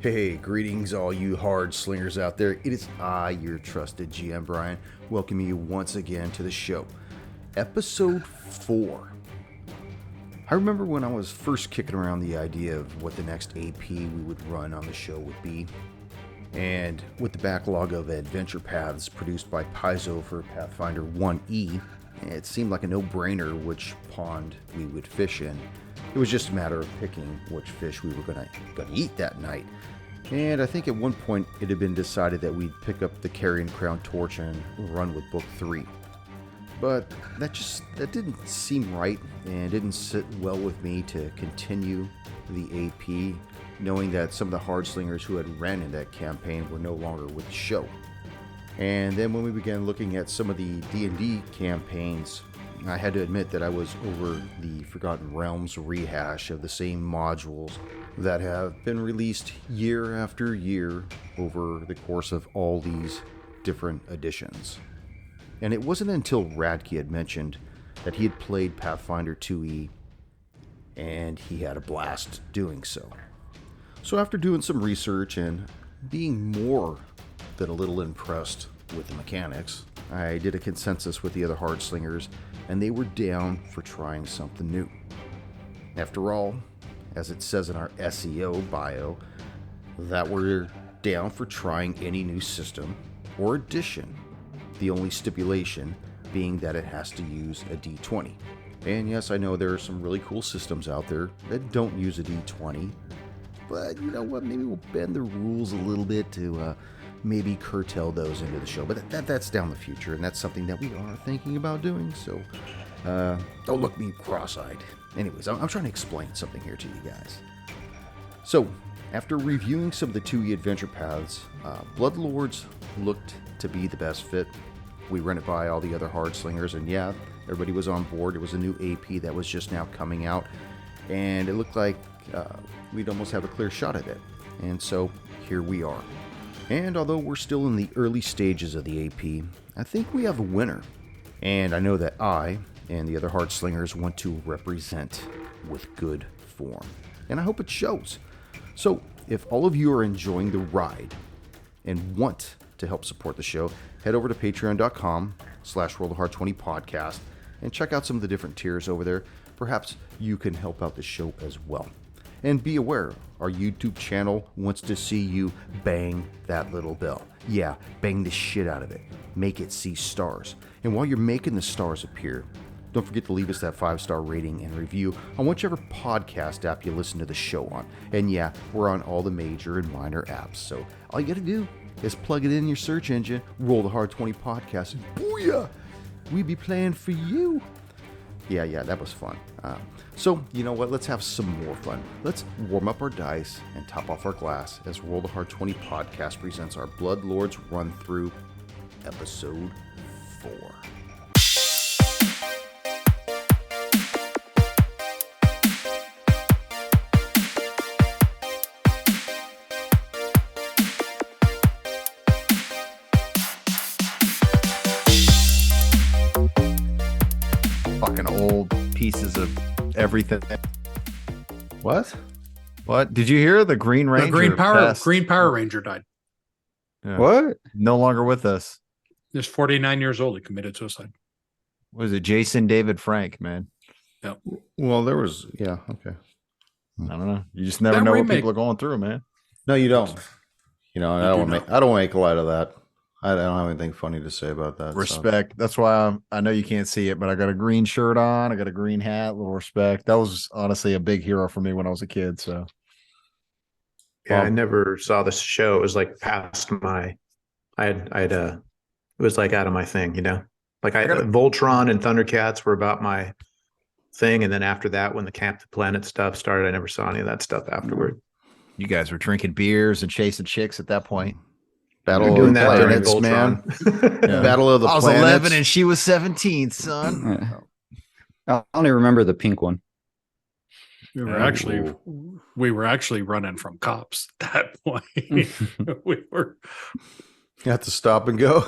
Hey, greetings all you hard slingers out there. It is I, your trusted GM Brian, welcoming you once again to the show. Episode 4. I remember when I was first kicking around the idea of what the next AP we would run on the show would be. And with the backlog of adventure paths produced by Paizo for Pathfinder 1E, it seemed like a no-brainer which pond we would fish in. It was just a matter of picking which fish we were going to eat that night. And I think at one point it had been decided that we'd pick up the Carrion Crown Torch and run with Book 3. But that didn't seem right and didn't sit well with me to continue the AP, knowing that some of the hard slingers who had ran in that campaign were no longer with the show. And then when we began looking at some of the D&D campaigns, I had to admit that I was over the Forgotten Realms rehash of the same modules that have been released year after year over the course of all these different editions. And it wasn't until Radke had mentioned that he had played Pathfinder 2E, and he had a blast doing so. So after doing some research and being more than a little impressed with the mechanics, I did a consensus with the other hard slingers, and they were down for trying something new. After all, as it says in our SEO bio, that we're down for trying any new system or edition, the only stipulation being that it has to use a D20. And yes, I know there are some really cool systems out there that don't use a D20, but you know what, maybe we'll bend the rules a little bit to maybe curtail those into the show. But that's down the future, and that's something that we are thinking about doing, so don't look me cross-eyed. Anyways, I'm trying to explain something here to you guys. So, after reviewing some of the 2E adventure paths, Bloodlords looked to be the best fit. We ran it by all the other hard slingers, and yeah, everybody was on board. It was a new AP that was just now coming out, and it looked like we'd almost have a clear shot at it. And so, here we are. And although we're still in the early stages of the AP, I think we have a winner. And I know that I and the other hard slingers want to represent with good form. And I hope it shows. So if all of you are enjoying the ride and want to help support the show, head over to patreon.com/worldofhard20podcast and check out some of the different tiers over there. Perhaps you can help out the show as well. And be aware, our YouTube channel wants to see you bang that little bell. Yeah, bang the shit out of it. Make it see stars. And while you're making the stars appear, don't forget to leave us that 5-star rating and review on whichever podcast app you listen to the show on. And yeah, we're on all the major and minor apps. So all you got to do is plug it in your search engine, roll the Hard 20 podcast, and booyah! We be playing for you. Yeah, that was fun. So, you know what? Let's have some more fun. Let's warm up our dice and top off our glass as Roll the Hard 20 podcast presents our Bloodlords run-through, episode 4. Fucking old pieces of everything. What? What? Did you hear the Green Ranger? The Green Power Ranger died. Yeah. What? No longer with us. He's 49 years old. He committed suicide. Was it Jason David Frank, man? Yeah. Well, there was, yeah, okay. I don't know. You just never That know remake- what people are going through, man. No, you don't. You know, You I don't do want to make light of that. I don't have anything funny to say about that. Respect. That's why I know you can't see it, but I got a green shirt on. I got a green hat. Little respect. That was honestly a big hero for me when I was a kid. So, Yeah, I never saw this show. It was like past my, it was like out of my thing, you know? Like Voltron and Thundercats were about my thing. And then after that, when the Camp the Planet stuff started, I never saw any of that stuff afterward. you guys were drinking beers and chasing chicks at that point. Battle doing of the that during Planets, man. Voltron. Yeah. Battle of the I was Planets. 11 and she was 17, son. I only remember the pink one. We were actually running from cops at that point. We were. You have to stop and go.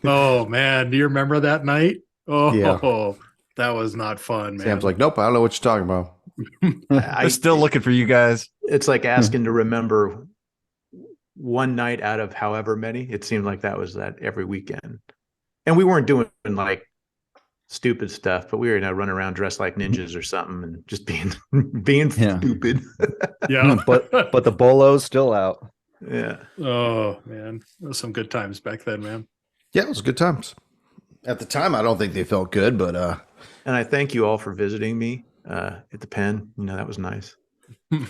Oh man, do you remember that night? Oh, Yeah. that was not fun, man. Sam's like, nope, I don't know what you're talking about. I'm still looking for you guys. It's like asking to remember one night out of however many. It seemed like that was that every weekend. And we weren't doing like stupid stuff, but we were running around dressed like ninjas or something and just being stupid. Yeah. but the bolo's still out. Yeah. Oh man, those some good times back then, man. Yeah, it was good times. At the time, I don't think they felt good, but And I thank you all for visiting me at the pen. That was nice. It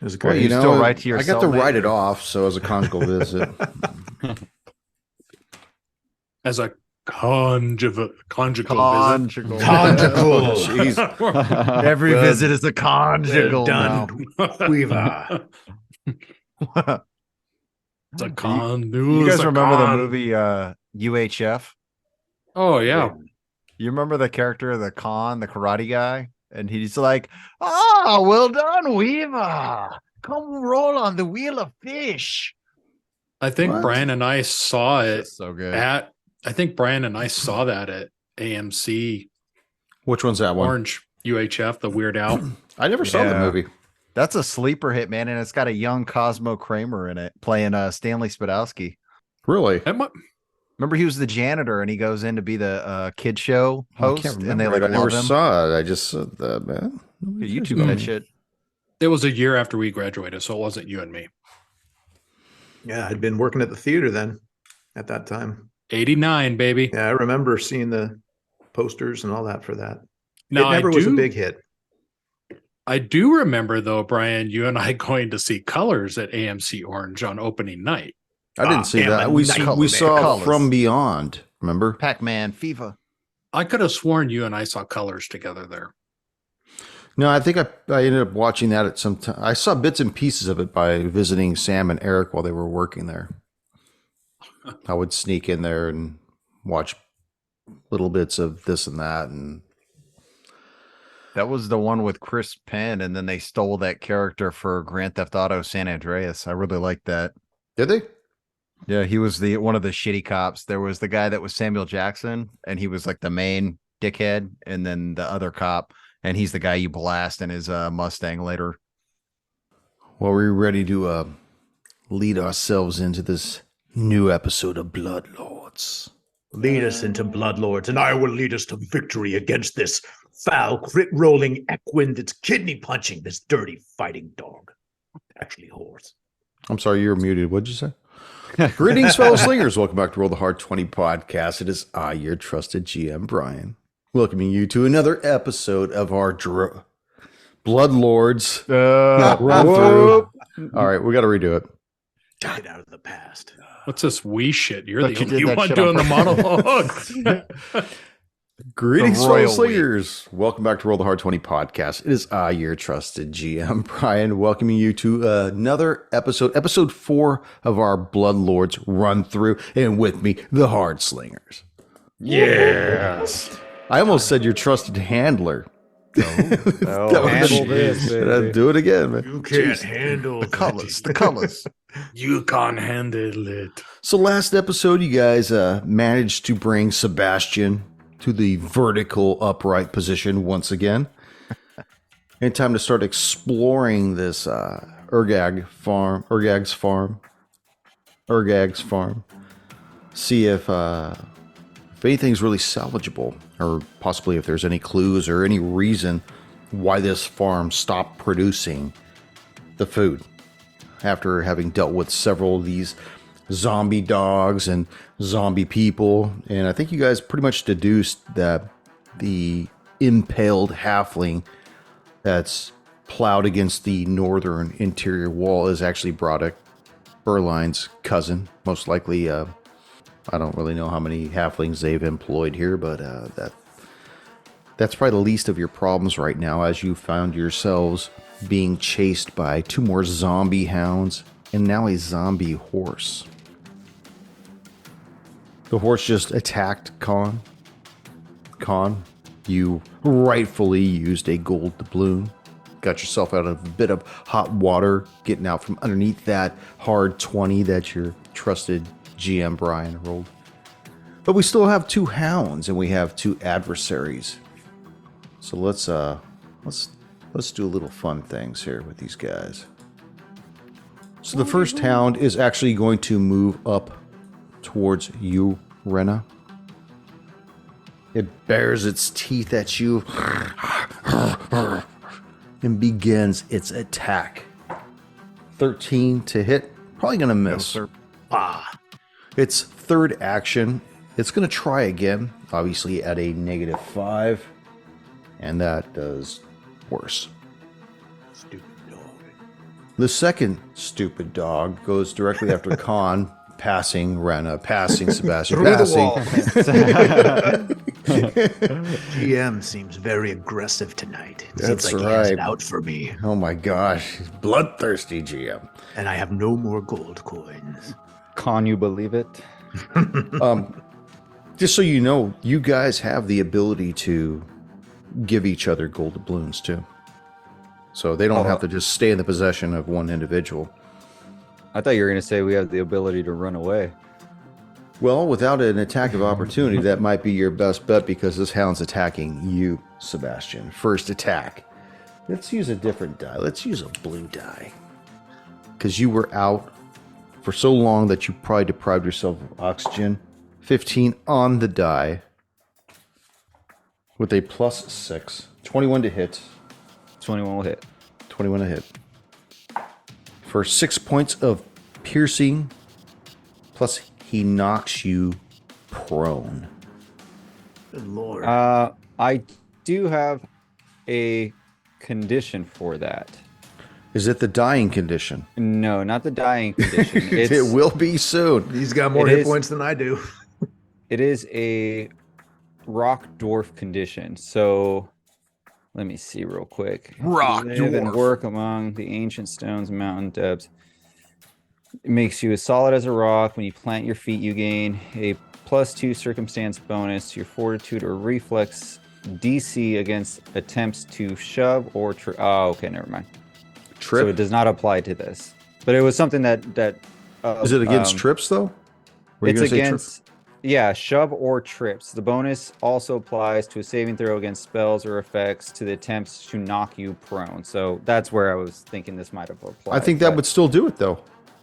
was great. well, you still write to I yourself, got to man? write it off, so as a conjugal visit. As a conjugal visit. Conjugal. Jeez. Every Well- visit is a conjugal. done. Weaver. now. It's a con. You guys remember the movie UHF? Oh yeah. You remember the character, the karate guy? And he's like, "Ah, well done, Weaver. Come roll on the wheel of fish." I think What? Brian and I saw it That's so good. I think Brian and I saw that at AMC Which one's that one? Orange UHF, the Weird Al. I never saw the Yeah. movie. That's a sleeper hit, man, and it's got a young Cosmo Kramer in it playing Stanley Spadowski. Really? That mu- Remember, he was the janitor, and he goes in to be the kid show I host, can't and they remember like it. I never love him. saw it. I just said that, man. YouTube that shit. It was a year after we graduated, so it wasn't you and me. Yeah, I'd been working at the theater then at that time. 89, baby. Yeah, I remember seeing the posters and all that for that. Now it never was a big hit. I do remember though, Brian, you and I going to see Colors at AMC Orange on opening night. I didn't see damn that. it, We night saw, we man. saw Colors. From Beyond. Remember? Pac-Man, FIFA. I could have sworn you and I saw Colors together there. No, I think I ended up watching that at some time. I saw bits and pieces of it by visiting Sam and Eric while they were working there. I would sneak in there and watch little bits of this and that. And That was the one with Chris Penn, and then they stole that character for Grand Theft Auto San Andreas. I really liked that. did they? Yeah, he was one of the shitty cops. There was the guy that was Samuel Jackson, and he was like the main dickhead, and then the other cop, and he's the guy you blast in his Mustang later. Well, we're ready to lead ourselves into this new episode of Bloodlords. Lead us into Bloodlords, and I will lead us to victory against this foul, crit-rolling equine that's kidney-punching this dirty fighting dog. Actually, horse. I'm sorry, you were muted. What'd you say? Greetings, fellow slingers. Welcome back to Roll the Hard 20 podcast. It is I, your trusted GM, Brian, welcoming you to another episode of our Bloodlords run through. All right, we got to redo it. Get out of the past. What's this wee shit? You're But the you did only that one shit doing on the monologue. Greetings, The fellow royal slingers. Welcome back to Roll the Hard 20 podcast. It is I, your trusted GM, Brian, welcoming you to another episode 4 of our Bloodlords run through. And with me, the Hard Slingers. Yes. I almost said your trusted handler. Oh, handle this, baby. Do it again, man. You can't handle the colors. You can't handle it. So last episode, you guys managed to bring Sebastian to the vertical upright position once again. And time to start exploring this Urgag's farm. See if anything's really salvageable, or possibly if there's any clues or any reason why this farm stopped producing the food after having dealt with several of these zombie dogs and zombie people. And I think you guys pretty much deduced that the impaled halfling that's plowed against the northern interior wall is actually Broderick Berline's cousin. Most likely, I don't really know how many halflings they've employed here, but that's probably the least of your problems right now, as you found yourselves being chased by 2 more zombie hounds and now a zombie horse. The horse just attacked Khan. Khan, you rightfully used a gold doubloon. Got yourself out of a bit of hot water, getting out from underneath that hard 20 that your trusted GM Brian rolled. But we still have 2 hounds and we have 2 adversaries. So let's let's do a little fun things here with these guys. So the first hound is actually going to move up towards you, Rena. It bares its teeth at you and begins its attack. 13 to hit. Probably going to miss. No, Its third action, it's going to try again, obviously at a -5. And that does worse. Stupid dog. The second stupid dog goes directly after Khan, passing Rena, passing Sebastian, Through passing. the GM seems very aggressive tonight. It That's seems like he has it right. out for me, Oh my gosh, bloodthirsty GM. and I have no more gold coins. Can you believe it? Just so you know, you guys have the ability to give each other gold doubloons too. So they don't have to just stay in the possession of one individual. I thought you were going to say we have the ability to run away. Well, without an attack of opportunity, that might be your best bet because this hound's attacking you, Sebastian. First attack. Let's use a different die. Let's use a blue die. Because you were out for so long that you probably deprived yourself of oxygen. 15 on the die. With a +6. 21 to hit. 21 will hit. 21 to hit. For 6 points of piercing. Plus he knocks you prone. Good lord. I do have a condition for that. Is it the dying condition? No, not the dying condition. It's, It will be soon. He's got more it hit is- points than I do. It is a rock dwarf condition. So let me see real quick. Rock Live and dwarf. work among the ancient stones and mountain depths. It makes you as solid as a rock. When you plant your feet, you gain a +2 circumstance bonus to your fortitude or reflex DC against attempts to shove or oh, okay, never mind. Trip? So it does not apply to this. But it was something that Is it against trips, though? Were you It's gonna say against shove or trips. The bonus also applies to a saving throw against spells or effects to the attempts to knock you prone. So that's where I was thinking this might have applied. I think that but would still do it, though.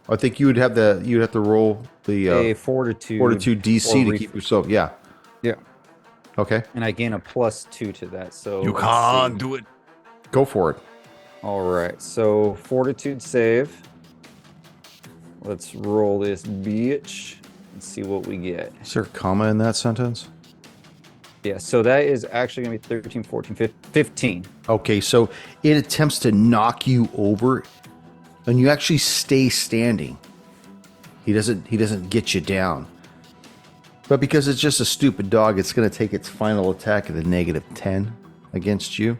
I think you'd have to roll the a fortitude DC or to keep yourself. Yeah. Yeah, Okay. and I gain a +2 to that. So You let's can't see. do it. Go for it. All right, so fortitude save. Let's roll this bitch and see what we get. Is there a comma in that sentence? Yeah, so that is actually going to be 13, 14, 15. Okay, so it attempts to knock you over, and you actually stay standing. He doesn't get you down. But because it's just a stupid dog, it's going to take its final attack at a -10 against you.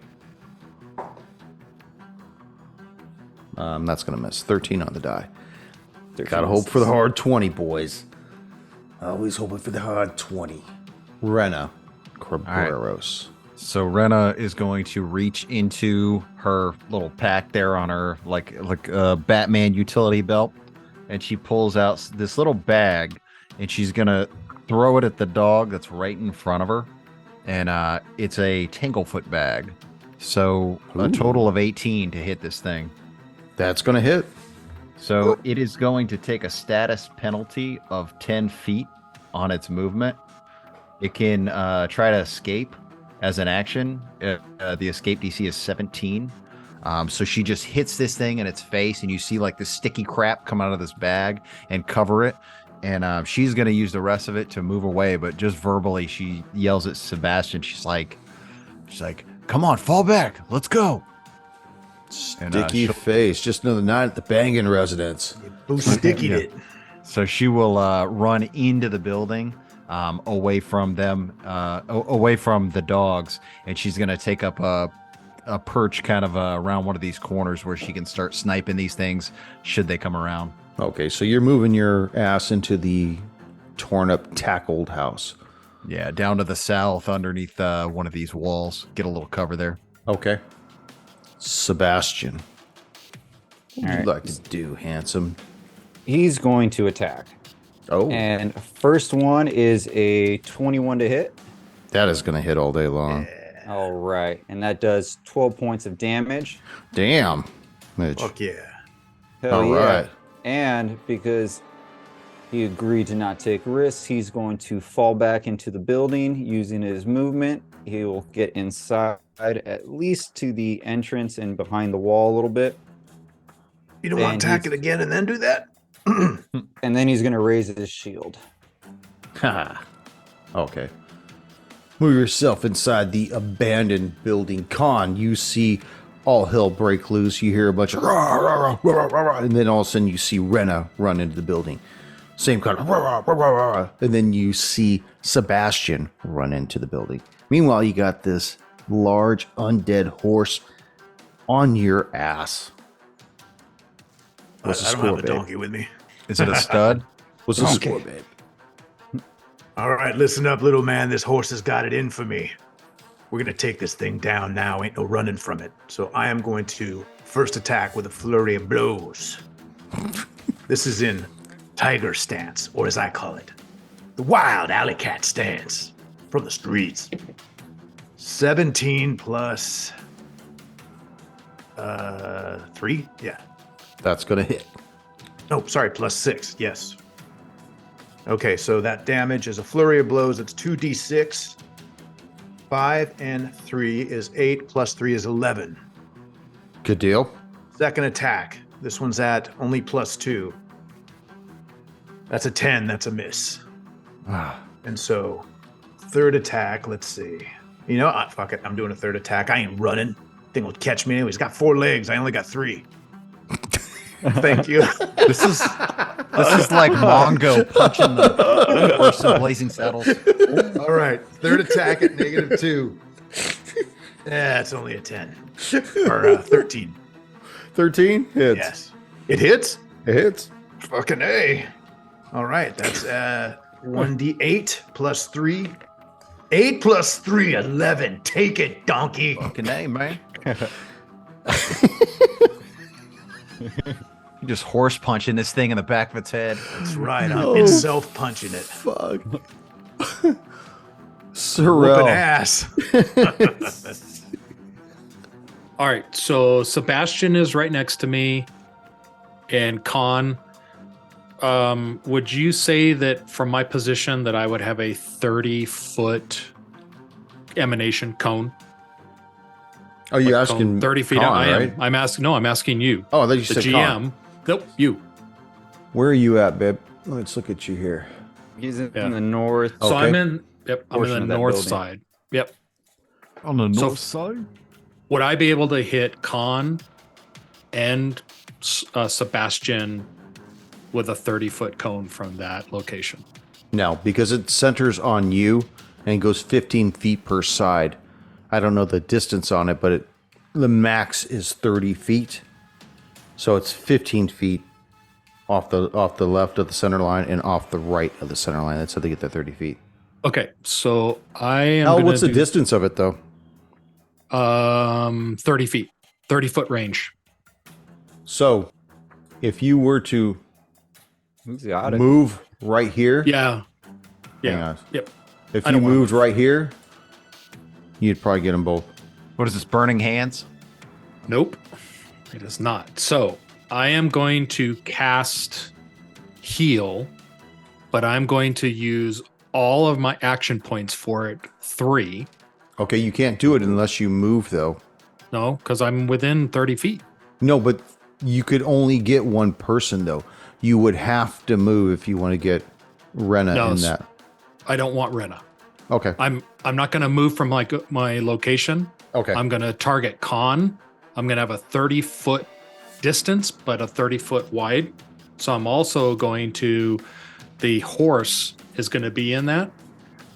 That's going to miss. 13 on the die. 13 Gotta hope for the hard 20, boys. Always hoping for the hard 20. Rena Kerberos. So Rena is going to reach into her little pack there on her like a Batman utility belt, and she pulls out this little bag, and she's gonna throw it at the dog that's right in front of her, and it's a Tanglefoot bag. So a total of 18 to hit this thing. That's going to hit. So it is going to take a status penalty of 10 feet on its movement. It can try to escape as an action. The escape DC is 17. So she just hits this thing in its face, and you see like the sticky crap come out of this bag and cover it. And she's going to use the rest of it to move away, but just verbally, she yells at Sebastian. She's like, come on, fall back. Let's go. And, Sticky she'll- face. Just another night at the banging residence. Who sticky Yeah. it? So she will run into the building, away from them, away from the dogs, and she's going to take up a perch kind of around one of these corners where she can start sniping these things should they come around. Okay, so you're moving your ass into the torn up, tackled house. Yeah, down to the south underneath one of these walls. Get a little cover there. Okay. Sebastian. What would All you right. like to do, handsome? He's going to attack. Oh, And first one is a 21 to hit. that is going to hit all day long. All right, and that does 12 points of damage. Damn. Mitch. Fuck yeah. Hell All yeah. right. And because he agreed to not take risks, he's going to fall back into the building using his movement. He will get inside at least to the entrance and behind the wall a little bit. You don't want And to attack he's- it again and then do that? And then he's going to raise his shield. Ha. Okay. Move yourself inside the abandoned building. Con, you see all hell break loose. You hear a bunch of rah, rah, rah, rah, rah, rah, and then all of a sudden you see Rena run into the building. Same kind of rah, rah, rah, rah, rah, and then you see Sebastian run into the building. Meanwhile, you got this large undead horse on your ass. What's the I don't score, have a babe? donkey with me. Is it a stud? What's the Donkey. score, babe? All right, listen up, little man. This horse has got it in for me. We're going to take this thing down now. Ain't no running from it. So I am going to first attack with a flurry of blows. This is in tiger stance, or as I call it, the wild alley cat stance from the streets. 17 plus 3? Yeah. That's gonna hit. No, sorry, plus 6. Yes. Okay, so that damage is a flurry of blows. It's 2d6. 5 and 3 is 8, plus 3 is 11. Good deal. Second attack. This one's at only plus 2. That's a 10. That's a miss. And so, third attack, let's see. You know, fuck it. I'm doing a third attack. I ain't running. Thing will catch me anyway. He's got 4 legs. I only got 3. Thank you. This is like Mongo punching the horse in Blazing Saddles. All right. Third attack at -2. Yeah, it's only a 10. Or 13. 13 hits. Yes. It hits? It hits. Fucking A. All right. That's 1d8 plus 3. 8 plus 3, 11. Take it, donkey. Fucking A, man. You just horse punching this thing in the back of its head. That's right. No. I'm self punching it. Fuck. Whooping Sorrel. ass. All right, so Sebastian is right next to me, and Con. Would you say that from my position that I would have a 30-foot emanation cone? Are you Like, asking 30 feet? Con, I am. right? I'm asking. No, I'm asking you, Oh, I thought you the said GM. Con. Nope, you. Where are you at, babe? Let's look at you here. He's in Yeah. the north. So Okay. I'm in. Yep, I'm in Portion the of that north building. side. Yep. On the So- north side? Would I be able to hit Con and Sebastian with a 30-foot cone from that location? No, because it centers on you and goes 15 feet per side. I don't know the distance on it, but the max is 30 feet. So it's 15 feet off the left of the center line and off the right of the center line. That's how they get the 30 feet. Okay, so I am. Oh, gonna what's the do, distance of it though? 30 feet, 30-foot range. So if you were to Who's the odd? move right here, Yeah. hang Yeah. on. Yep. If I you don't wanna moved right here, you'd probably get them both. What is this, burning hands? Nope. It is not. So I am going to cast heal, but I'm going to use all of my action points for it. 3. Okay, you can't do it unless you move though. No, because I'm within 30 feet. No, but you could only get one person though. You would have to move if you want to get Rena No, in s- that. I don't want Rena. Okay. I'm not going to move from like my location. Okay. I'm going to target Con. I'm going to have a 30-foot distance, but a 30-foot wide. So I'm also going to, the horse is going to be in that.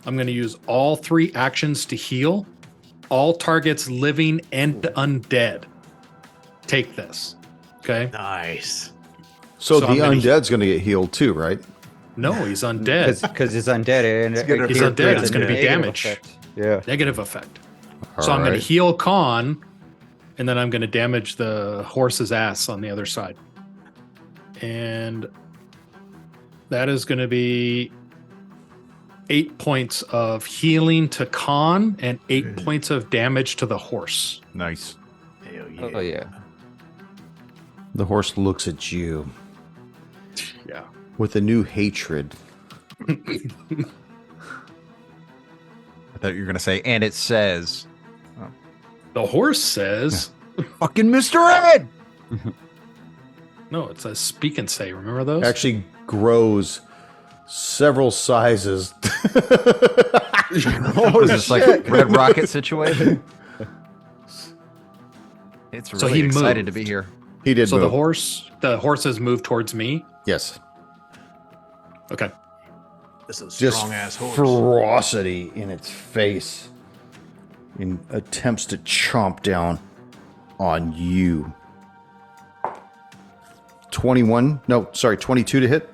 I'm going to use all 3 actions to heal. All targets living and undead take this. Okay. Nice. so so the I'm gonna- undead's going to get healed too, right? No, he's undead. Because it's undead. And gonna He's hurt undead. the It's going to be negative damage. Yeah. Negative effect. All So I'm going right. to heal Con, and then I'm going to damage the horse's ass on the other side. And that is going to be 8 points of healing to Khan and 8 points of damage to the horse. Nice. Hell yeah. Oh yeah. The horse looks at you Yeah. with a new hatred. I thought you were going to say, and it says, The horse says, fucking Mr. Ed! no, it says speak and say. Remember those? Actually grows several sizes. Was this like a Red Rocket situation? It's So really he excited moved. to be here. He did so move. the horse has moved towards me. Yes. Okay. This is a Just strong ass horse. ferocity in its face in attempts to chomp down on you. 22 to hit.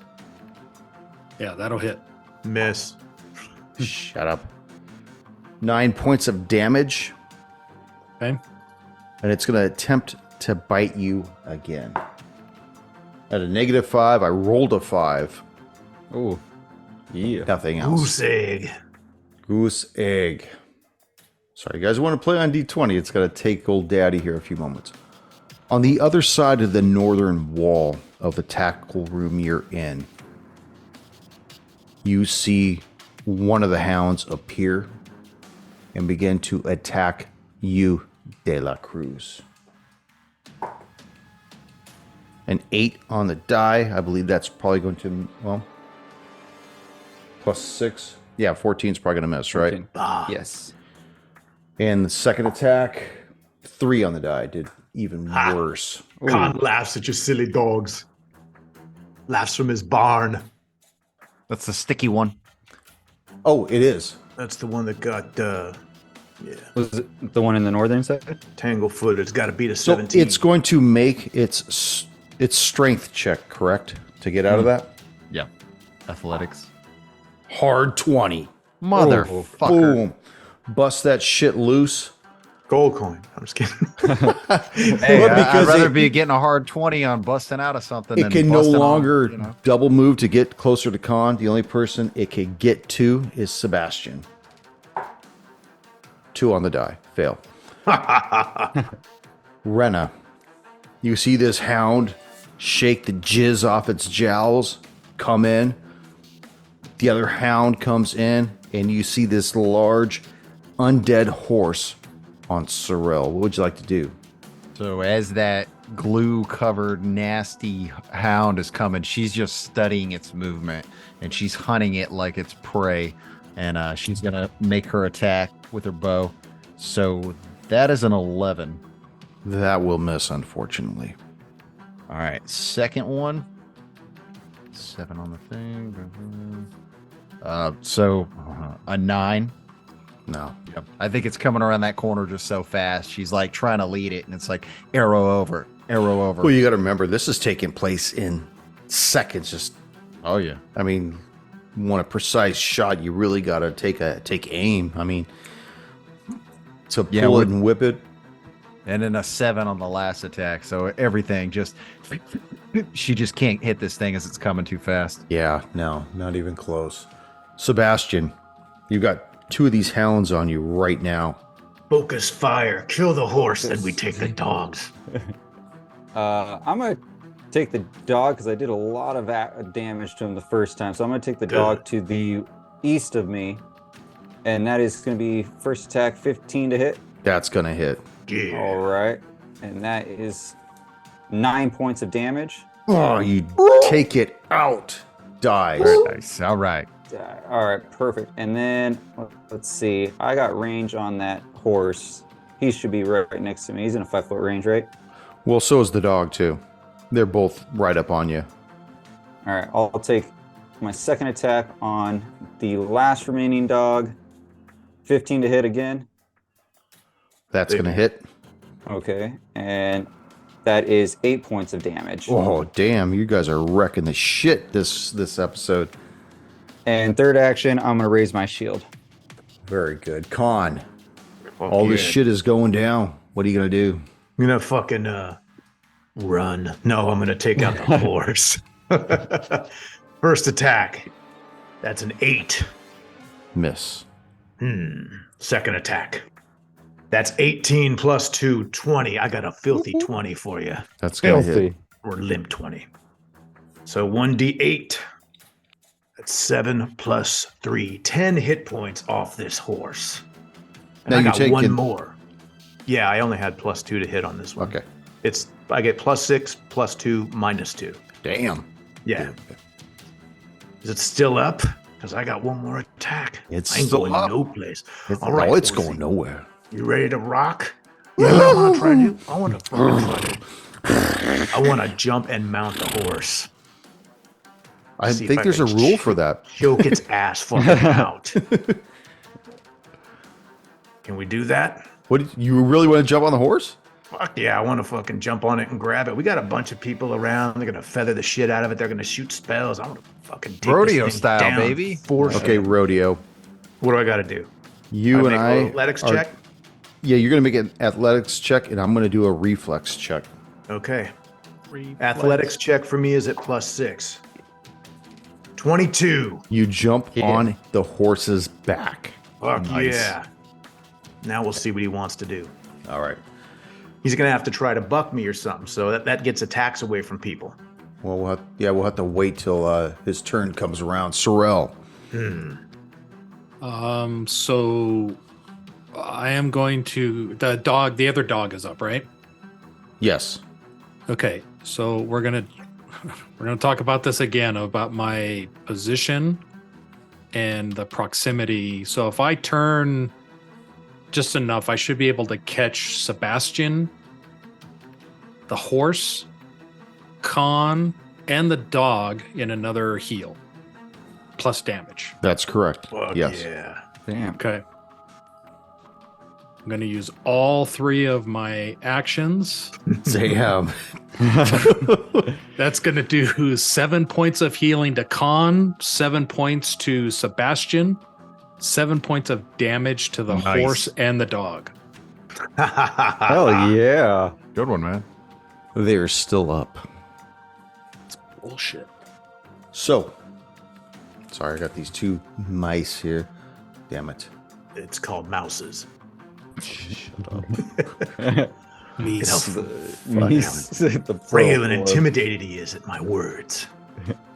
Yeah, that'll hit. Miss. Shut up. 9 points of damage, Okay. and it's going to attempt to bite you again. At a -5, I rolled a 5. Oh. Yeah. Nothing else. Goose egg. Goose egg. Sorry, guys. I want to play on D20. It's going to take old daddy here a few moments. On the other side of the northern wall of the tactical room you're in, you see one of the hounds appear and begin to attack you, De La Cruz. An 8 on the die. I believe that's probably going to, well, plus 6. Yeah, 14 is probably going to miss, right? 14. Yes. And the second attack, 3 on the die, did even worse. Khan laughs at your silly dogs. Laughs from his barn. That's the sticky one. Oh, it is. That's the one that got Was it the one in the northern side? Tanglefoot. It's got to beat a So 17. it's going to make its strength check, correct? To get out of that? Yeah. Athletics. Hard 20. Motherfucker. Boom. Bust that shit loose. Gold coin. I'm just kidding. Hey, Well, I'd because rather it- be getting a hard 20 on busting out of something It than can no busting on, longer you know. double move to get closer to Khan. The only person it can get to is Sebastian. 2 on the die. Fail. Rena, you see this hound shake the jizz off its jowls, come in. The other hound comes in, and you see this large undead horse on Sorrel. What would you like to do? So as that glue-covered, nasty hound is coming, she's just studying its movement, and she's hunting it like it's prey, and she's going to make her attack with her bow. So that is an 11. That will miss, unfortunately. All right, second one. 7 on the thing. So a 9. No. Yep. I think it's coming around that corner just so fast. She's like trying to lead it, and it's like arrow over, arrow over. Well, you got to remember, this is taking place in seconds. Just, Oh yeah. I mean, you want a precise shot, you really got to take aim. I mean, to pull Yeah, it and whip it. And then a 7 on the last attack. So everything just she just can't hit this thing as it's coming too fast. Yeah, no, not even close. Sebastian, you got 2 of these hounds on you right now. Focus fire. Kill the horse, then we take the dogs. I'm gonna take the dog because I did a lot of damage to him the first time. So I'm gonna take the dog to the east of me, and that is gonna be first attack 15 to hit. That's going to hit. Yeah. All right, and that is 9 points of damage. Oh, you take it out. Dies. Very nice. All right. All right, perfect. And then let's see. I got range on that horse. He should be right next to me. He's in a 5-foot range, right? Well, so is the dog, too. They're both right up on you. All right, I'll take my second attack on the last remaining dog. 15 to hit again. That's going to hit. Okay, and that is 8 points of damage. Oh, damn. You guys are wrecking the shit this episode. And third action, I'm gonna raise my shield. Very good. Con. Fuck All this yeah. shit is going down. What are you going to do? I'm gonna fucking run. No, I'm gonna take out the horse. First attack. That's an 8. Miss. Second attack. That's 18 plus 2, 20. I got a filthy 20 for you. That's gonna hit. Filthy. Or limp 20. So 1d8. That's 7 plus 3. 10 hit points off this horse. And Now I you're got one taking- more. Yeah, I only had plus 2 to hit on this one. Okay. I get plus 6, plus 2, minus 2. Damn. Yeah. Is it still up? Because I got one more attack. It's I ain't still going up. no place. It's, All right, no, it's horsey. going nowhere. You ready to rock? You know what I want to try to do? I want to fucking try to. I want to jump and mount the horse. I See if think there's a can rule for that. Choke its ass fucking out. Can we do that? What? You really want to jump on the horse? Fuck yeah, I want to fucking jump on it and grab it. We got a bunch of people around. They're going to feather the shit out of it. They're going to shoot spells. I want to fucking take Rodeo this thing style, down, baby. force Okay, it. rodeo. What do I got to do? You and make I. an athletics are- check? Yeah, you're gonna make an athletics check, and I'm gonna do a reflex check. Okay. Athletics check for me is at plus 6. 22. You jump Yeah. on the horse's back. Fuck Nice. yeah. Now we'll see what he wants to do. All right. He's going to have to try to buck me or something, so that gets attacks away from people. Well, we'll have to wait till his turn comes around. Sorrel. So I am going to the other dog is up, right? Yes. Okay. So we're gonna talk about this again about my position and the proximity. So if I turn just enough, I should be able to catch Sebastian, the horse, Khan, and the dog in another heal, plus damage. That's correct. Fuck yes. yeah. Damn. Okay. I'm going to use all 3 of my actions. Damn. That's going to do 7 points of healing to Khan, 7 points to Sebastian, 7 points of damage to the Nice. horse and the dog. Hell yeah. Good one, man. They're still up. Bullshit. So, sorry, I got these 2 mice here. Damn it. It's called mouses. Nice. The Frail and intimidated he is at my words.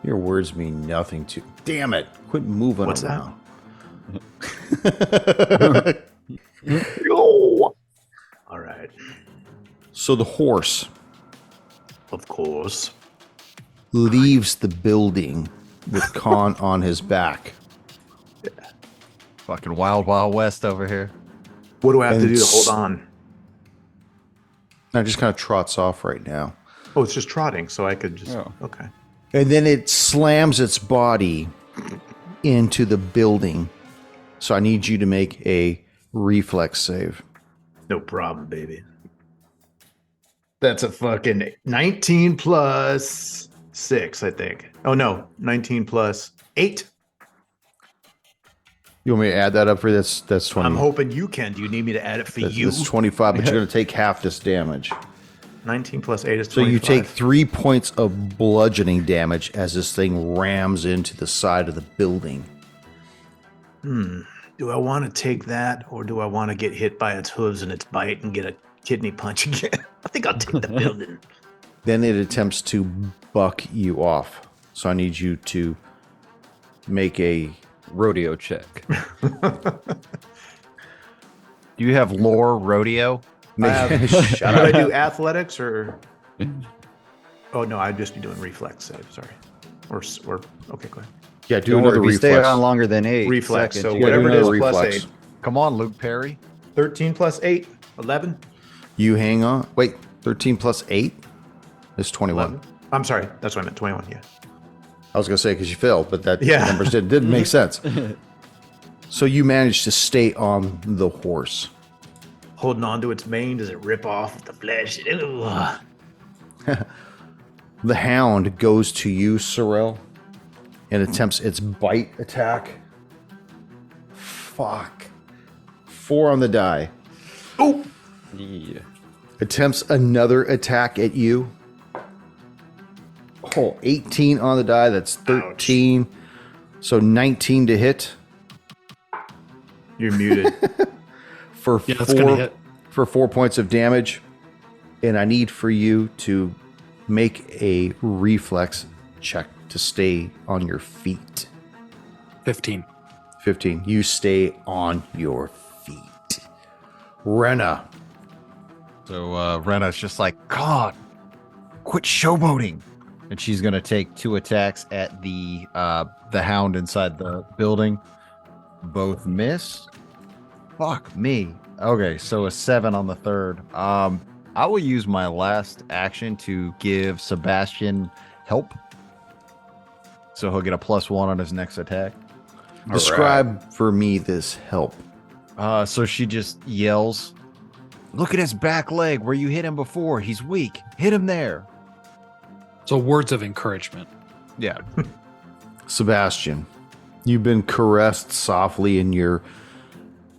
Your words mean nothing to. Damn it! Quit moving What's around. All right. So the horse Of course. leaves the building with Khan on his back. Fucking wild, wild west over here. What do I have to And do to s- hold on? Now it just kind of trots off right now. Oh, it's just trotting, so I could just. Oh. Okay. And then it slams its body into the building. So I need you to make a reflex save. No problem, baby. That's a fucking 19 plus 6, I think. Oh, no. 19 plus 8. You want me to add that up for this? That's 20. I'm hoping you can. Do you need me to add it for you? That's 25, but you're going to take half this damage. 19 plus 8 is 25. So you take 3 points of bludgeoning damage as this thing rams into the side of the building. Do I want to take that, or do I want to get hit by its hooves and its bite and get a kidney punch again? I think I'll take the building. Then it attempts to buck you off. So I need you to make a rodeo check. Do you have lore rodeo? shut Would I up. do athletics or? Oh no, I'd just be doing reflex save. Sorry, or okay, go ahead. Yeah, do Don't worry, another if you stay reflex. on longer than 8 Reflex. seconds, So you Yeah, do whatever it is, another plus reflex. 8. Come on, Luke Perry. 13 plus 8, 11. You hang on. Wait, 13 plus 8 is 21. 11. I'm sorry, that's what I meant. 21. Yeah. I was going to say because you failed, but that Yeah. numbers didn't make sense. So you managed to stay on the horse. Holding on to its mane, does it rip off the flesh? Ew. The hound goes to you, Sorrel, and attempts its bite attack. Fuck. 4 on the die. Oh, Yeah. Attempts another attack at you. Oh, 18 on the die. That's 13. So 19 to hit. You're muted. for That's going to hit. for 4 points of damage, and I need for you to make a reflex check to stay on your feet. 15. 15. You stay on your feet. Rena. So Rena's just like, God, quit showboating. And she's going to take 2 attacks at the hound inside the building. Both miss. Fuck me. Okay, so a 7 on the third. I will use my last action to give Sebastian help. So he'll get a +1 on his next attack. Describe for me this help. So she just yells, look at his back leg where you hit him before. He's weak. Hit him there. So words of encouragement. Yeah. Sebastian, you've been caressed softly in your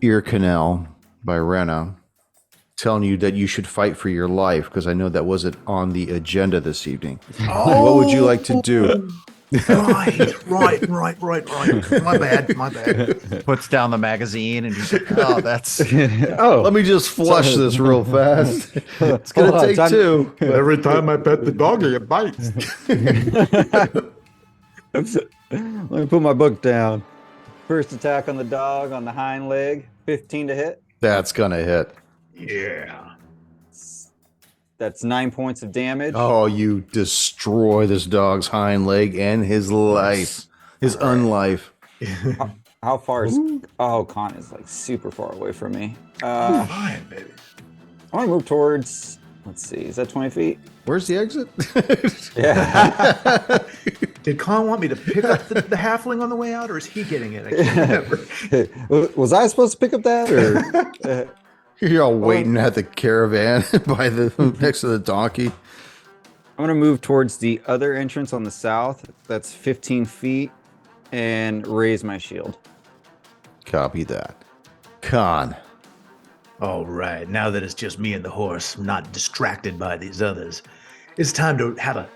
ear canal by Rena, telling you that you should fight for your life, because I know that wasn't on the agenda this evening. What would you like to do? Right. My bad. Puts down the magazine and he's like, oh, that's... Let me just flush this real fast. It's going to take 2. Every time I pet the doggy, it bites. Let me put my book down. First attack on the dog on the hind leg, 15 to hit. That's going to hit. Yeah. That's 9 points of damage. Oh, you destroy this dog's hind leg and his life, his unlife. How far is... Oh, Con is like super far away from me. Fine, baby. I want to move towards... Let's see, is that 20 feet? Where's the exit? Yeah. Did Con want me to pick up the halfling on the way out, or is he getting it? I can't remember. Was I supposed to pick up that? Or You're all waiting at the caravan by the next to the donkey. I'm going to move towards the other entrance on the south. That's 15 feet. And raise my shield. Copy that. Con. All right, now that it's just me and the horse, I'm not distracted by these others, it's time to have a...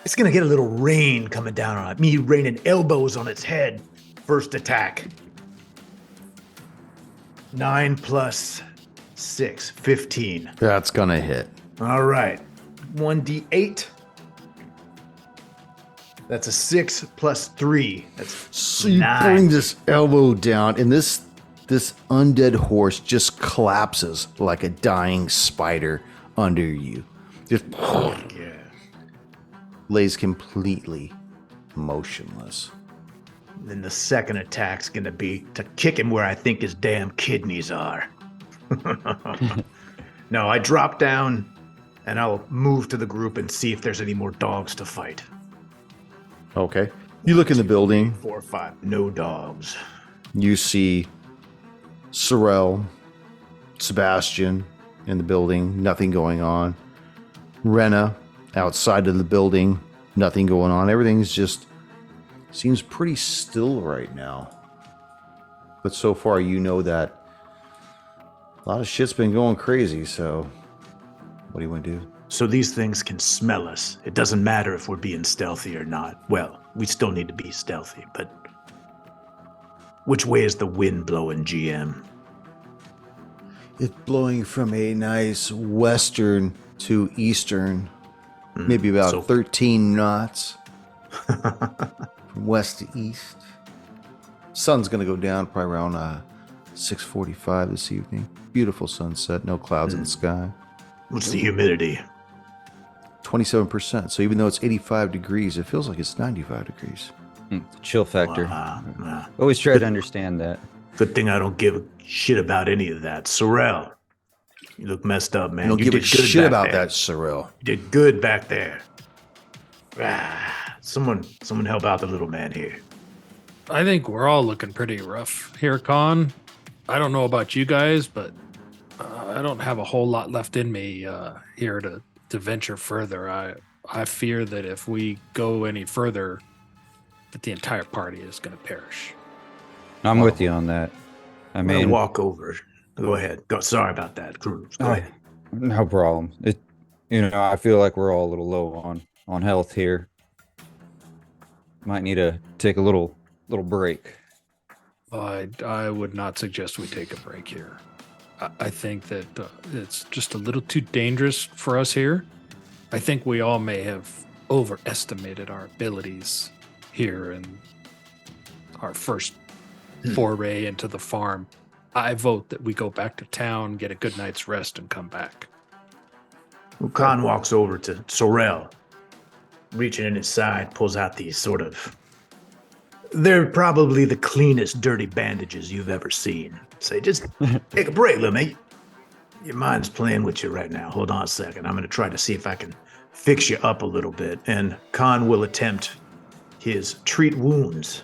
It's going to get a little rain coming down on it. Me raining elbows on its head. First attack. 9 plus 6, 15. That's going to hit. All right, 1d8. That's a 6 plus 3. That's So you 9. bring this elbow down, and this undead horse just collapses like a dying spider under you. Just Yeah. lays completely motionless. Then the second attack's gonna be to kick him where I think his damn kidneys are. No, I drop down and I'll move to the group and see if there's any more dogs to fight. Okay. You look in the building. 4, 5, no dogs. You see Sorrel, Sebastian in the building, nothing going on. Rena outside of the building, nothing going on. Everything's just seems pretty still right now. But so far, you know that a lot of shit's been going crazy, so what do you want to do? So these things can smell us. It doesn't matter if we're being stealthy or not. Well, we still need to be stealthy, but which way is the wind blowing, GM? It's blowing from a nice western to eastern, maybe about so- 13 knots from west to east. Sun's going to go down probably around 6:45 this evening. Beautiful sunset, no clouds in the sky. What's the humidity? 27%. So even though it's 85 degrees, it feels like it's 95 degrees. Chill factor. Nah. Always try to understand that. Good thing I don't give a shit about any of that. Sorrel, you look messed up, man. You don't You give a did good shit back about there. that, Sorrel. You did good back there. Someone help out the little man here. I think we're all looking pretty rough here, Con. I don't know about you guys, but I don't have a whole lot left in me here to venture further. I fear that if we go any further, that the entire party is going to perish. I'm with you on that. I I'm gonna mean, walk over. Go ahead. Go. Sorry about that, Cruz. Go ahead. no problem. I feel like we're all a little low on health here. Might need to take a little break. I would not suggest we take a break here. I think that it's just a little too dangerous for us here. I think we all may have overestimated our abilities here in our first foray into the farm. I vote that we go back to town, get a good night's rest, and come back. Well, Khan walks over to Sorrel, reaching in his side, pulls out these sort of... They're probably the cleanest dirty bandages you've ever seen. Say, just take a break, little mate. Your mind's playing with you right now. Hold on a second. I'm going to try to see if I can fix you up a little bit. And Khan will attempt his treat wounds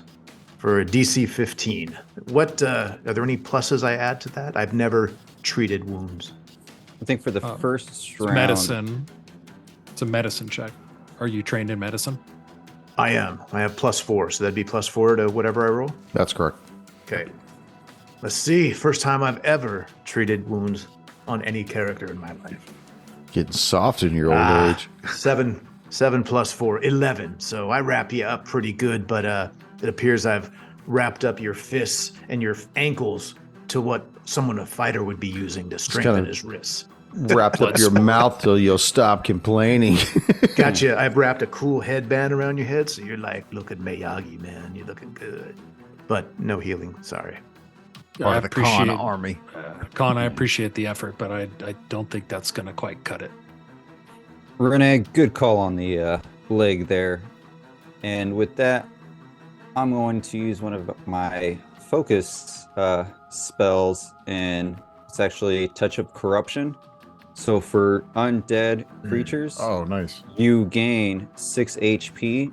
for a DC 15. What, are there any pluses I add to that? I've never treated wounds. I think for the first round... Medicine. It's a medicine check. Are you trained in medicine? I am. I have +4, so that'd be +4 to whatever I roll? That's correct. Okay. Let's see. First time I've ever treated wounds on any character in my life. Getting soft in your old age. 7 +4, 11. So I wrap you up pretty good, but it appears I've wrapped up your fists and your ankles to what a fighter would be using to strengthen his wrists. Wrapped up your mouth till you'll stop complaining. Gotcha. I've wrapped a cool headband around your head, so you're like, look at Miyagi, man. You're looking good. But no healing. Sorry. I the Khan army. Khan, I appreciate the effort, but I don't think that's going to quite cut it. Renee, good call on the leg there. And with that, I'm going to use one of my focus spells, and it's actually Touch of Corruption. So for undead creatures, Oh, nice. you gain 6 HP,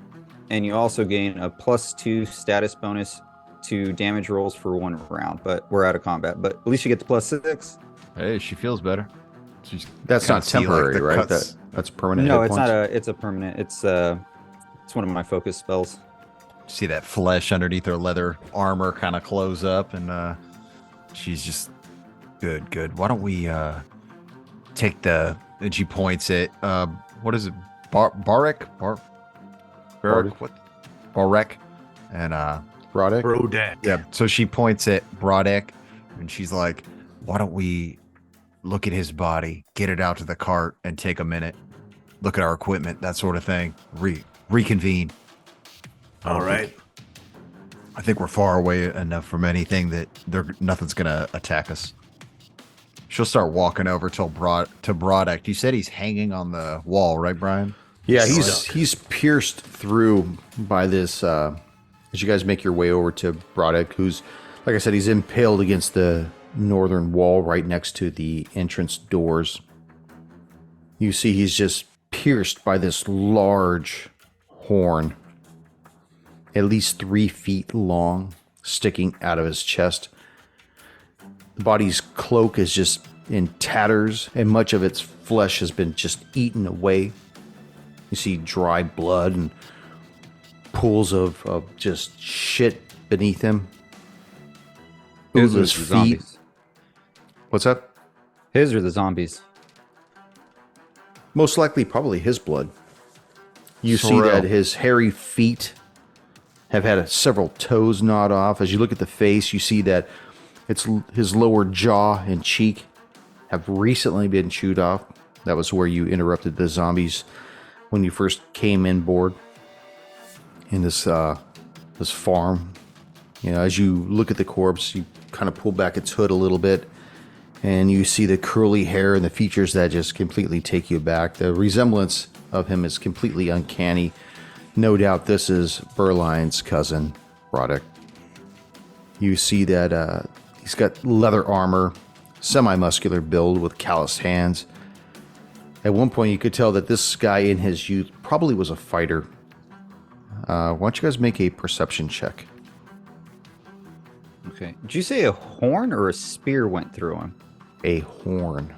and you also gain a +2 status bonus to damage rolls for 1 round. But we're out of combat. But at least you get the +6. Hey, she feels better. That's not temporary, right? Cuts. That's permanent. No, hit it's points? not it's a permanent. It's one of my focus spells. See that flesh underneath her leather armor kind of close up, and she's just good. Why don't we take and she points at what is it? Barek? What? Barek and Roddick? Brodak. yeah. So she points at Brodek, and she's like, "Why don't we look at his body, get it out to the cart, and take a minute, look at our equipment, that sort of thing, reconvene." All right. I think we're far away enough from anything that nothing's gonna attack us. She'll start walking over to Brodek. You said he's hanging on the wall, right, Brian? Yeah, he's pierced through by this. As you guys make your way over to Brodek, who's, like I said, he's impaled against the northern wall right next to the entrance doors. You see he's just pierced by this large horn, at least 3 feet long, sticking out of his chest. The body's cloak is just in tatters, and much of its flesh has been just eaten away. You see dry blood and pools of just shit beneath him. His His or the feet. zombies? What's that? His or the zombies? Most likely, probably his blood. You see Sorrel. that his hairy feet have had several toes gnawed off. As you look at the face, you see that his lower jaw and cheek have recently been chewed off. That was where you interrupted the zombies when you first came in board in this farm. You know, as you look at the corpse, you kind of pull back its hood a little bit, and you see the curly hair and the features that just completely take you back. The resemblance of him is completely uncanny. No doubt this is Berline's cousin, Brodek. You see that he's got leather armor, semi-muscular build with calloused hands. At one point, you could tell that this guy in his youth probably was a fighter. Why don't you guys make a perception check? Okay. Did you say a horn or a spear went through him? A horn.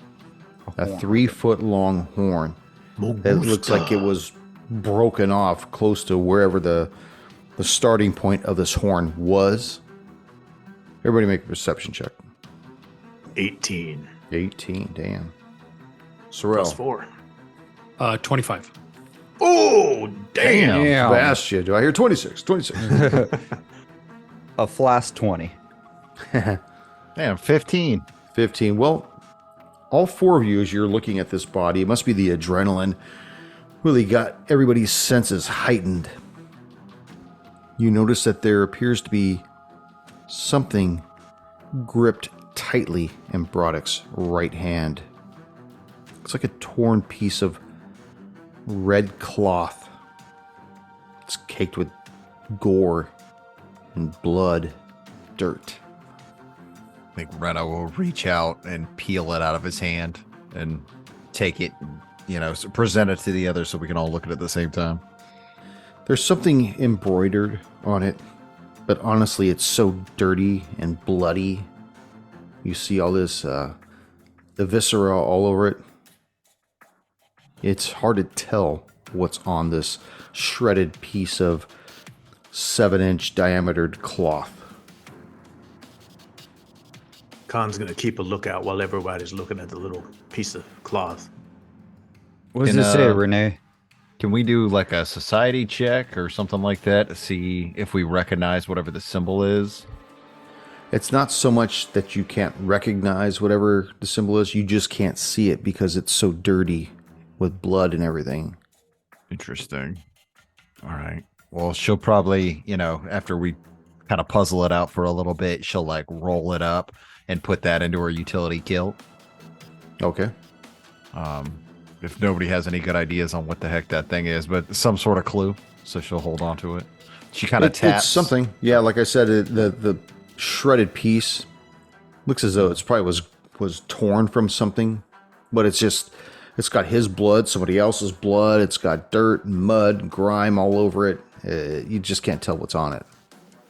A horn. 3-foot long horn. That looks like it was broken off close to wherever the starting point of this horn was. Everybody make a perception check. 18. 18, damn. Sorrel. +4. 25. Oh, damn. Bastia. Do I hear 26? 26. A flask 20. Damn, 15. 15. Well, all four of you, as you're looking at this body, it must be the adrenaline really got everybody's senses heightened. You notice that there appears to be something gripped tightly in Broddock's right hand. It's like a torn piece of red cloth. It's caked with gore and blood, dirt. I think Rena will reach out and peel it out of his hand and take it, present it to the others so we can all look at it at the same time. There's something embroidered on it, but honestly, it's so dirty and bloody. You see all this, the viscera all over it. It's hard to tell what's on this shredded piece of 7-inch diametered cloth. Khan's gonna keep a lookout while everybody's looking at the little piece of cloth. What does Can, it say, Renee? Can we do like a society check or something like that to see if we recognize whatever the symbol is? It's not so much that you can't recognize whatever the symbol is, you just can't see it because it's so dirty with blood and everything. Interesting. All right. Well, she'll probably, after we kind of puzzle it out for a little bit, she'll like roll it up and put that into her utility kilt. Okay. If nobody has any good ideas on what the heck that thing is, but some sort of clue, so she'll hold on to it. She kind of taps. It's something. Yeah, like I said, the shredded piece looks as though it's probably was torn from something, but it's got his blood, somebody else's blood. It's got dirt and mud and grime all over it. You just can't tell what's on it.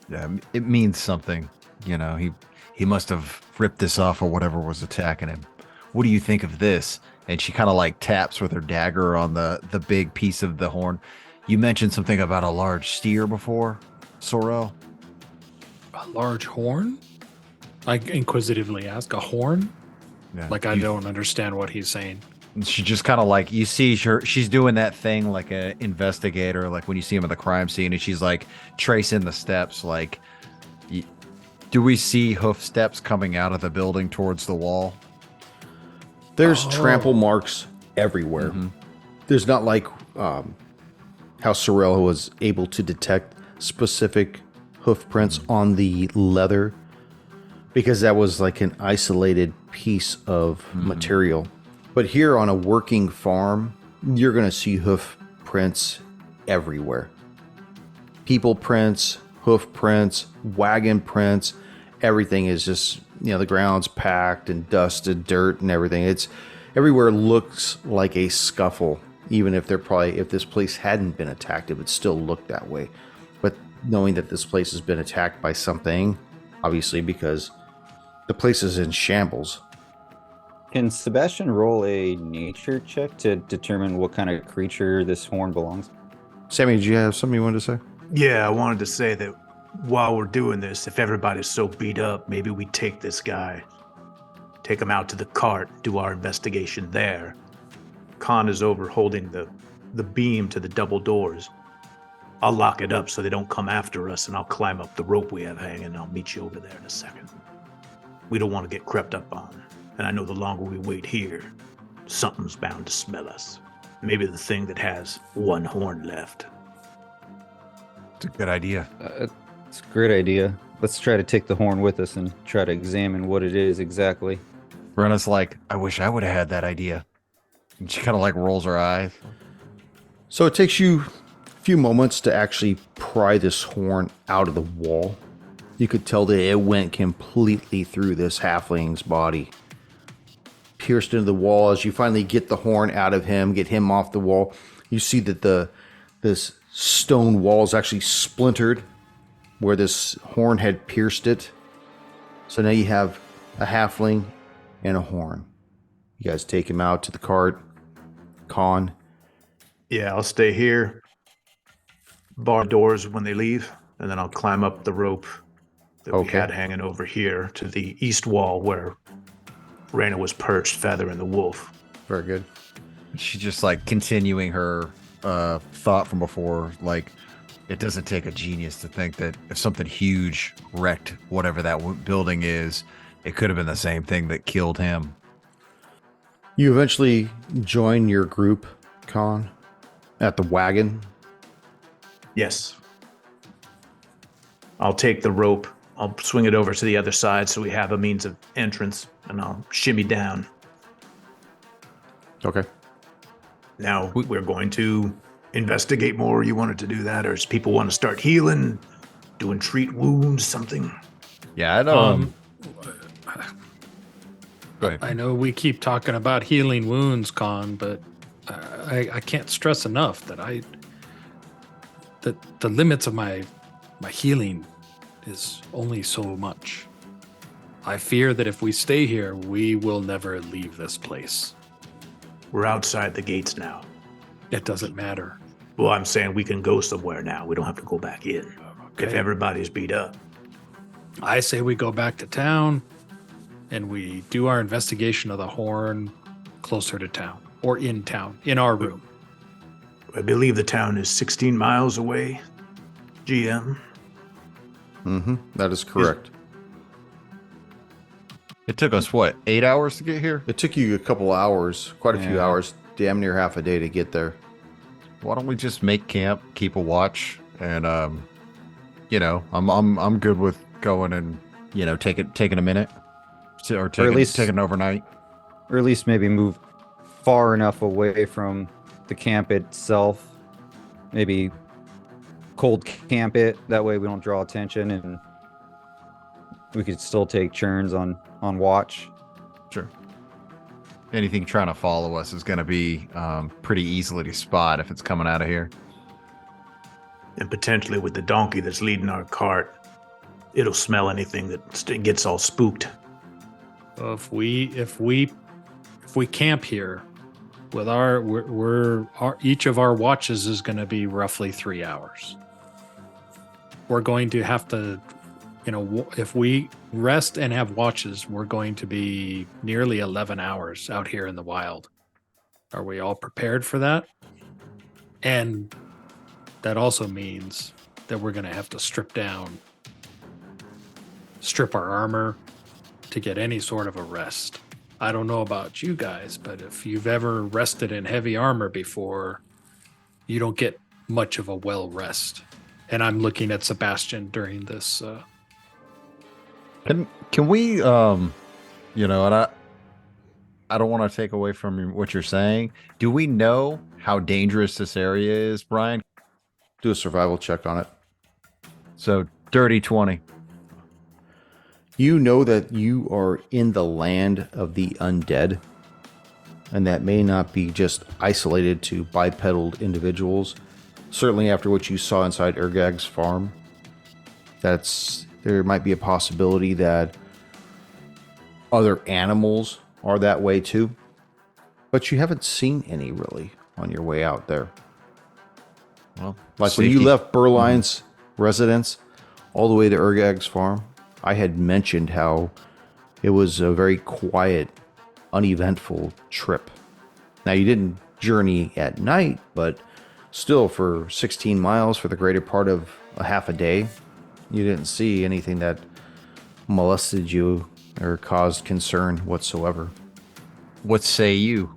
Yeah, it means something. He must have ripped this off or whatever was attacking him. What do you think of this? And she kind of like taps with her dagger on the big piece of the horn. You mentioned something about a large steer before, Sorrel. A large horn? I inquisitively ask. A horn? Yeah. Like I don't understand what he's saying. She just kind of like, you see her, she's doing that thing like an investigator, like when you see him at the crime scene, and she's like tracing the steps. Like, do we see hoof steps coming out of the building towards the wall? There's trample marks everywhere. Mm-hmm. There's not like how Sorrel was able to detect specific hoof prints on the leather, because that was like an isolated piece of material. But here on a working farm, you're going to see hoof prints everywhere. People prints, hoof prints, wagon prints, everything is just, the ground's packed and dusted, dirt and everything. It's everywhere looks like a scuffle. Even if if this place hadn't been attacked, it would still look that way. But knowing that this place has been attacked by something, obviously because the place is in shambles. Can Sebastian roll a nature check to determine what kind of creature this horn belongs to? Sammy, did you have something you wanted to say? Yeah, I wanted to say that while we're doing this, if everybody's so beat up, maybe we take this guy, take him out to the cart, do our investigation there. Khan is over holding the beam to the double doors. I'll lock it up so they don't come after us, and I'll climb up the rope we have hanging. I'll meet you over there in a second. We don't want to get crept up on. And I know the longer we wait here, something's bound to smell us. Maybe the thing that has one horn left. It's a good idea. It's a great idea. Let's try to take the horn with us and try to examine what it is exactly. Brenna's like, I wish I would have had that idea. And she kind of like rolls her eyes. So it takes you a few moments to actually pry this horn out of the wall. You could tell that it went completely through this halfling's body. Pierced into the wall. As you finally get the horn out of him, get him off the wall, you see that this stone wall is actually splintered where this horn had pierced it. So now you have a halfling and a horn. You guys take him out to the cart. Khan. Yeah, I'll stay here. Bar doors when they leave, and then I'll climb up the rope that we had hanging over here to the east wall where Raina was perched, feathering the wolf. Very good. She's just like continuing her thought from before, like, it doesn't take a genius to think that if something huge wrecked whatever that building is, it could have been the same thing that killed him. You eventually join your group, Con, at the wagon. Yes. I'll take the rope. I'll swing it over to the other side so we have a means of entrance, and I'll shimmy down. Okay. Now we're going to investigate more. You wanted to do that, or does people want to start healing, doing treat wounds, something? Yeah, I don't. Go ahead. I know we keep talking about healing wounds, Con, but I can't stress enough that the limits of my healing is only so much. I fear that if we stay here, we will never leave this place. We're outside the gates now. It doesn't matter. Well, I'm saying we can go somewhere now. We don't have to go back in. Okay. If everybody's beat up. I say we go back to town and we do our investigation of the horn closer to town or in town, in our room. I believe the town is 16 miles away, GM. Mm-hmm. That is correct. It took us, 8 hours to get here? It took you a couple hours, quite a few hours, damn near half a day to get there. Why don't we just make camp, keep a watch, and I'm good with going and taking a minute, or at least taking overnight, or at least maybe move far enough away from the camp itself. Maybe cold camp it. That way we don't draw attention, and we could still take turns on watch. Sure. Anything trying to follow us is going to be pretty easily to spot if it's coming out of here. And potentially with the donkey that's leading our cart, it'll smell anything that gets all spooked. If we camp here with each of our watches is going to be roughly 3 hours. We're going to have to, if we rest and have watches, we're going to be nearly 11 hours out here in the wild. Are we all prepared for that? And that also means that we're going to have to strip our armor to get any sort of a rest. I don't know about you guys, but if you've ever rested in heavy armor before, you don't get much of a well rest. And I'm looking at Sebastian during this. And can we, and I don't want to take away from what you're saying. Do we know how dangerous this area is, Brian? Do a survival check on it. So, dirty 20. You know that you are in the land of the undead, and that may not be just isolated to bipedal individuals. Certainly after what you saw inside Ergag's farm, there might be a possibility that other animals are that way too. But you haven't seen any really on your way out there. Well, like when you left Berline's residence all the way to Ergag's farm, I had mentioned how it was a very quiet, uneventful trip. Now, you didn't journey at night, but still for 16 miles for the greater part of a half a day, you didn't see anything that molested you or caused concern whatsoever. What say you?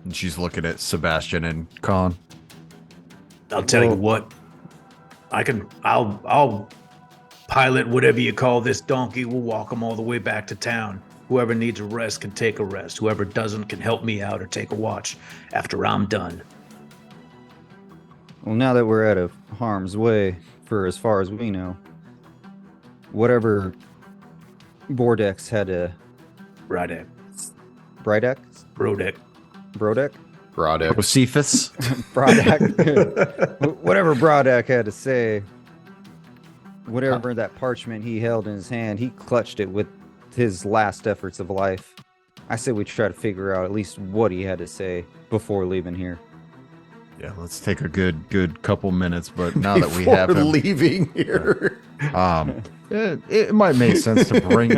And she's looking at Sebastian and Con. I'll tell you what. I'll pilot whatever you call this donkey. We'll walk them all the way back to town. Whoever needs a rest can take a rest. Whoever doesn't can help me out or take a watch after I'm done. Well, now that we're out of harm's way, for as far as we know, whatever Bordex had to... Brodek. Brydex? Brodek. Brodek? Brodek. Josephus? Brodek. Whatever Brodek had to say, whatever that parchment he held in his hand, he clutched it with his last efforts of life. I say we try to figure out at least what he had to say before leaving here. Yeah, let's take a good couple minutes, but now that we have him leaving here, it might make sense to bring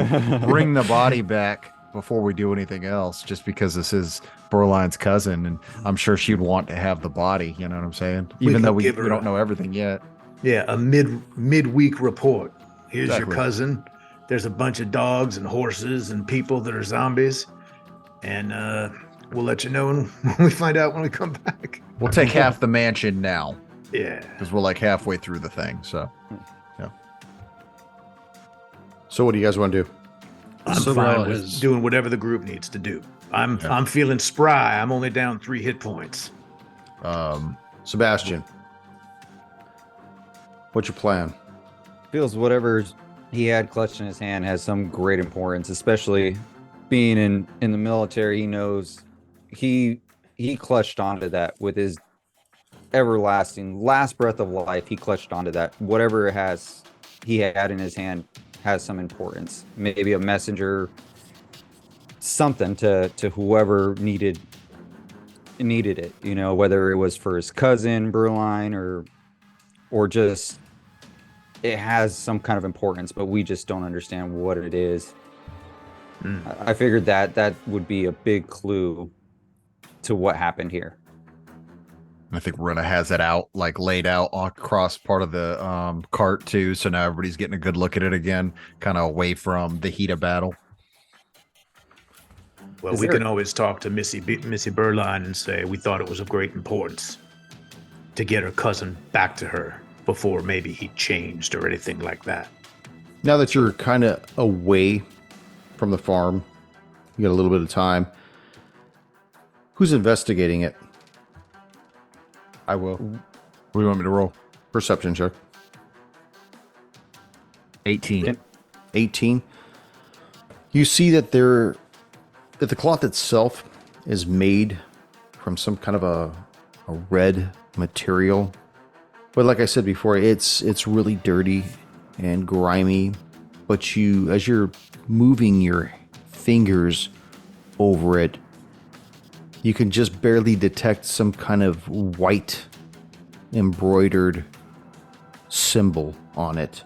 the body back before we do anything else, just because this is Berline's cousin, and I'm sure she'd want to have the body, you know what I'm saying? Even though we don't know everything yet. Yeah, a midweek report. Here's Exactly. your cousin. There's a bunch of dogs and horses and people that are zombies, and we'll let you know when we find out when we come back. We'll take half the mansion now Yeah. because we're like halfway through the thing. So, yeah. So what do you guys want to do? I'm So fine now with is- doing whatever the group needs to do. I'm feeling spry. I'm only down 3 hit points. Sebastian, what's your plan? Feels whatever he had clutched in his hand has some great importance, especially being in the military. He knows he clutched onto that with his everlasting last breath of life. He clutched onto that. Whatever he had in his hand has some importance. Maybe a messenger, something to whoever needed it. You know, whether it was for his cousin Berline or just it has some kind of importance, but we just don't understand what it is. I figured that would be a big clue to what happened here. I think Rena has it out, like laid out across part of the cart too. So now everybody's getting a good look at it again, kind of away from the heat of battle. Well, we can always talk to Missy Berline and say we thought it was of great importance to get her cousin back to her before maybe he changed or anything like that. Now that you're kind of away from the farm, you got a little bit of time. Who's investigating it? I will. What do you want me to roll? Perception check. 18. 18. You see that that the cloth itself is made from some kind of a red material. But like I said before, it's really dirty and grimy. But as you're moving your fingers over it, you can just barely detect some kind of white embroidered symbol on it.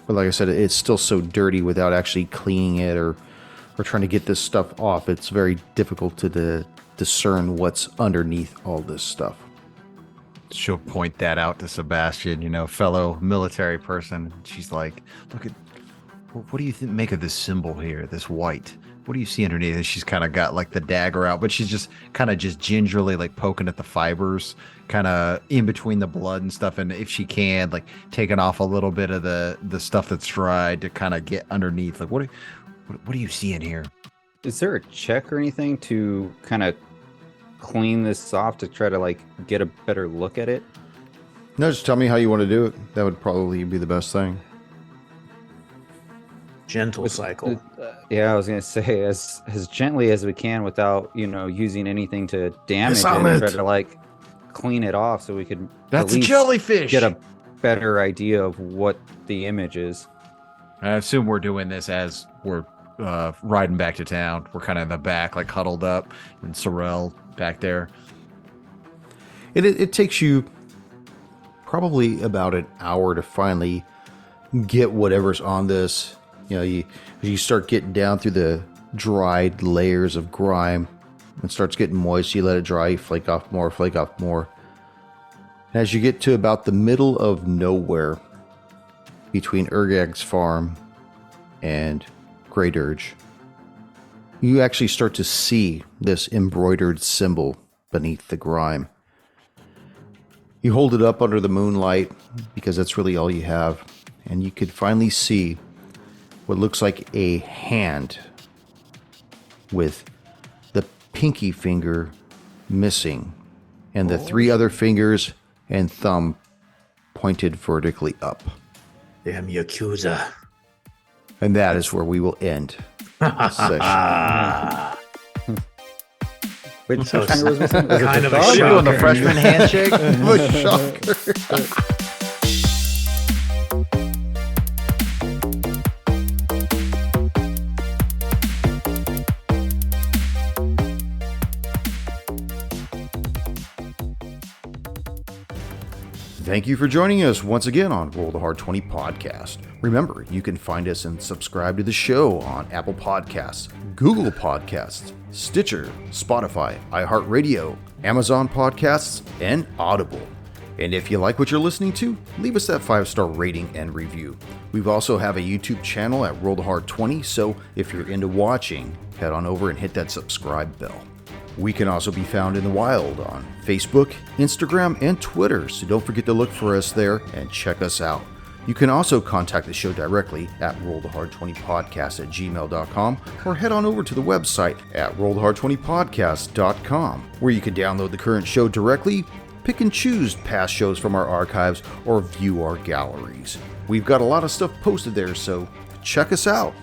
But like I said, it's still so dirty without actually cleaning it or trying to get this stuff off. It's very difficult to discern what's underneath all this stuff. She'll point that out to Sebastian, fellow military person. She's like, look at, what do you make of this symbol here, this white? What do you see underneath? And she's kind of got like the dagger out, but she's just kind of just gingerly like poking at the fibers, kind of in between the blood and stuff. And if she can, like taking off a little bit of the stuff that's dried to kind of get underneath. Like, what do you see in here? Is there a check or anything to kind of clean this off to try to like get a better look at it? No, just tell me how you want to do it. That would probably be the best thing. Gentle cycle. Yeah, I was gonna say as gently as we can without using anything to damage it. on it. Try to like clean it off so we could That's at a least jellyfish. get a better idea of what the image is. I assume we're doing this as we're riding back to town. We're kind of in the back, like huddled up, and Sorrel back there. It takes you probably about an hour to finally get whatever's on this. You start getting down through the dried layers of grime. It starts getting moist. You let it dry, you flake off more, flake off more. As you get to about the middle of nowhere between Urgag's farm and Grey Dirge, you actually start to see this embroidered symbol beneath the grime. You hold it up under the moonlight because that's really all you have, and you could finally see what looks like a hand with the pinky finger missing and the 3 other fingers and thumb pointed vertically up. Damn Yakuza. And that is where we will end this session. Which So finger was missing? Was it kind the of a thumb? We're shocker. doing the freshman handshake. The shocker. Thank you for joining us once again on Roll the Hard 20 podcast. Remember, you can find us and subscribe to the show on Apple Podcasts, Google Podcasts, Stitcher, Spotify, iHeart Radio, Amazon Podcasts, and Audible. And if you like what you're listening to, leave us that 5-star rating and review. We also have a YouTube channel at Roll the Hard 20, so if you're into watching, head on over and hit that subscribe bell. We can also be found in the wild on Facebook, Instagram, and Twitter, so don't forget to look for us there and check us out. You can also contact the show directly at rollthehard20podcast@gmail.com or head on over to the website at rollthehard20podcast.com, where you can download the current show directly, pick and choose past shows from our archives, or view our galleries. We've got a lot of stuff posted there, so check us out.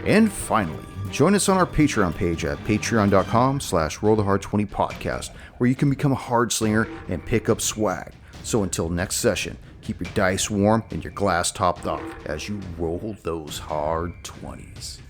And finally, join us on our Patreon page at patreon.com/rollthehard20podcast, where you can become a hard slinger and pick up swag. So until next session, keep your dice warm and your glass topped off as you roll those hard 20s.